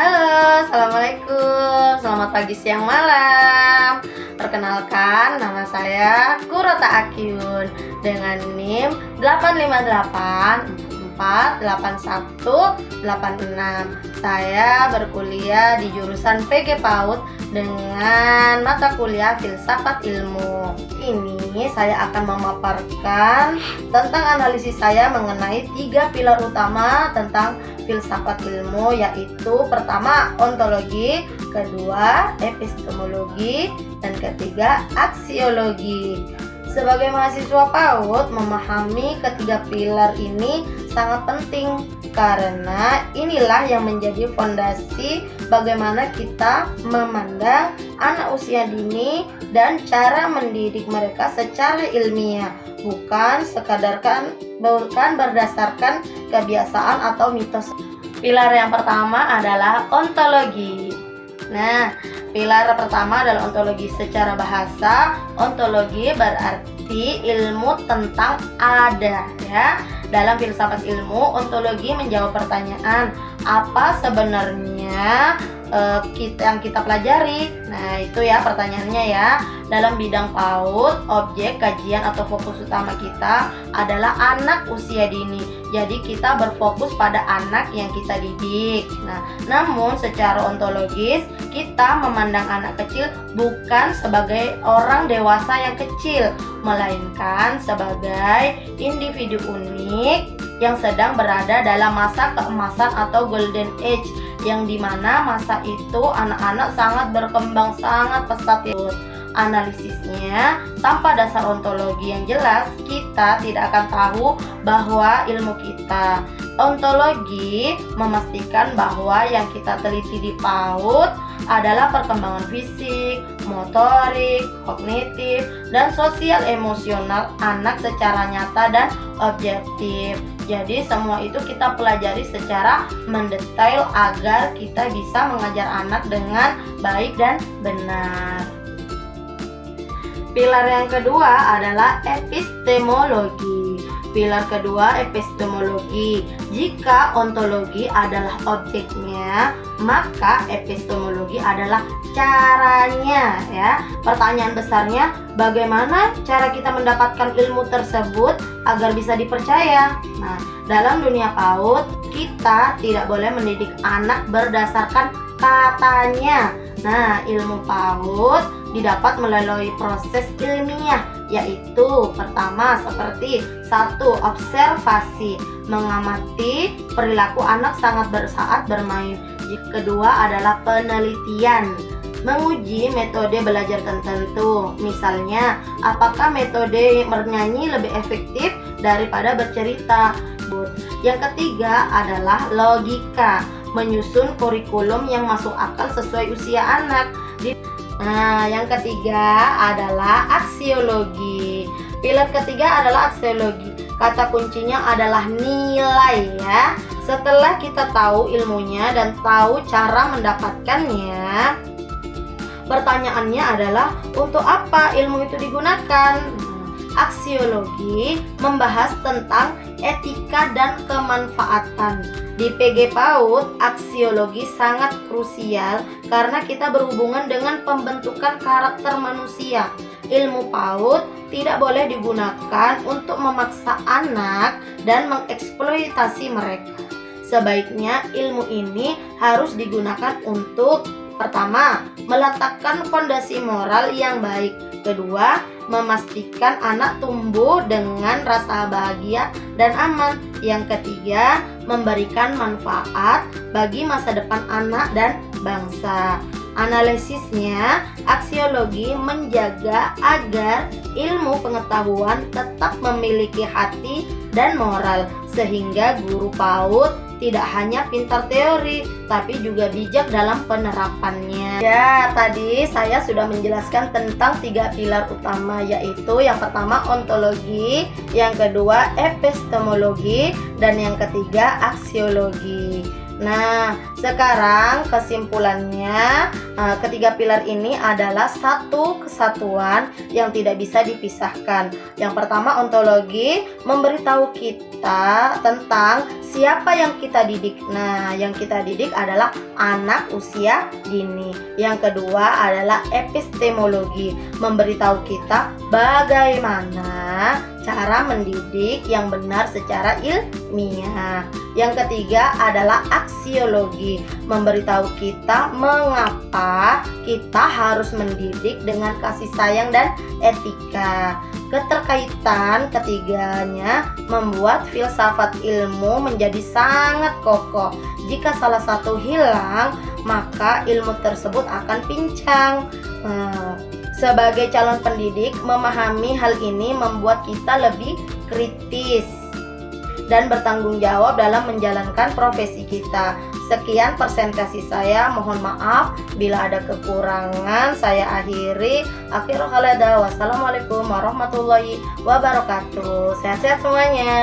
Halo, Assalamualaikum. Selamat pagi, siang, malam. Perkenalkan, nama saya Kurota Akyun dengan NIM 858488186. Saya berkuliah di jurusan PG PAUD dengan mata kuliah Filsafat Ilmu. Ini saya akan memaparkan tentang analisis saya mengenai 3 pilar utama tentang filsafat ilmu, yaitu pertama ontologi, kedua epistemologi, dan ketiga aksiologi. Sebagai mahasiswa PAUD, memahami ketiga pilar ini sangat penting karena inilah yang menjadi fondasi bagaimana kita memandang anak usia dini dan cara mendidik mereka secara ilmiah, bukan berdasarkan kebiasaan atau mitos. Pilar yang pertama adalah ontologi. Nah, pilar pertama adalah ontologi. Secara bahasa, ontologi berarti ilmu tentang ada, ya. Dalam filsafat ilmu, ontologi menjawab pertanyaan apa sebenarnya yang kita pelajari. Nah, itu ya pertanyaannya ya. Dalam bidang PAUD, objek kajian atau fokus utama kita adalah anak usia dini. Jadi kita berfokus pada anak yang kita didik. Nah, namun secara ontologis kita memandang anak kecil bukan sebagai orang dewasa yang kecil, melainkan sebagai individu unik yang sedang berada dalam masa keemasan atau golden age, yang dimana masa itu anak-anak sangat berkembang sangat pesat. Analisisnya tanpa dasar ontologi yang jelas, kita tidak akan tahu bahwa ilmu kita. Ontologi memastikan bahwa yang kita teliti di PAUD adalah perkembangan fisik, motorik, kognitif, dan sosial emosional anak secara nyata dan objektif. Jadi semua itu kita pelajari secara mendetail agar kita bisa mengajar anak dengan baik dan benar. Pilar yang kedua adalah epistemologi. Pilar kedua epistemologi. Jika ontologi adalah objeknya, maka epistemologi adalah caranya, ya. Pertanyaan besarnya, bagaimana cara kita mendapatkan ilmu tersebut agar bisa dipercaya? Nah, dalam dunia PAUD, kita tidak boleh mendidik anak berdasarkan katanya. Nah, ilmu PAUD didapat melalui proses ilmiah, yaitu pertama seperti 1. Observasi, mengamati perilaku anak saat bermain. Kedua adalah penelitian, menguji metode belajar tertentu. Misalnya, apakah metode bernyanyi lebih efektif daripada bercerita? Yang ketiga adalah logika, menyusun kurikulum yang masuk akal sesuai usia anak. Nah, yang ketiga adalah aksiologi. Pilar ketiga adalah aksiologi. Kata kuncinya adalah nilai, ya. Setelah kita tahu ilmunya dan tahu cara mendapatkannya, pertanyaannya adalah untuk apa ilmu itu digunakan? Aksiologi membahas tentang etika dan kemanfaatan. Di PG PAUD, aksiologi sangat krusial karena kita berhubungan dengan pembentukan karakter manusia. Ilmu PAUD tidak boleh digunakan untuk memaksa anak dan mengeksploitasi mereka. Sebaiknya ilmu ini harus digunakan untuk pertama, meletakkan fondasi moral yang baik. Kedua, memastikan anak tumbuh dengan rasa bahagia dan aman. Yang ketiga, memberikan manfaat bagi masa depan anak dan bangsa. Analisisnya, aksiologi menjaga agar ilmu pengetahuan tetap memiliki hati dan moral, sehingga guru PAUD tidak hanya pintar teori, tapi juga bijak dalam penerapannya. Ya, tadi saya sudah menjelaskan tentang 3 pilar utama, yaitu yang pertama ontologi, yang kedua epistemologi, dan yang ketiga aksiologi. Nah, sekarang kesimpulannya, ketiga pilar ini adalah satu kesatuan yang tidak bisa dipisahkan. Yang pertama, ontologi memberitahu kita tentang siapa yang kita didik. Nah, yang kita didik adalah anak usia dini. Yang kedua adalah epistemologi, memberitahu kita bagaimana cara mendidik yang benar secara ilmiah. Yang ketiga adalah aksiologi, memberitahu kita mengapa kita harus mendidik dengan kasih sayang dan etika. Keterkaitan ketiganya membuat filsafat ilmu menjadi sangat kokoh. Jika salah satu hilang, maka ilmu tersebut akan pincang. Sebagai calon pendidik, memahami hal ini membuat kita lebih kritis dan bertanggung jawab dalam menjalankan profesi kita. Sekian presentasi saya, mohon maaf bila ada kekurangan. Saya akhiri. Akhirul halada. Wassalamualaikum warahmatullahi wabarakatuh. Sehat-sehat semuanya.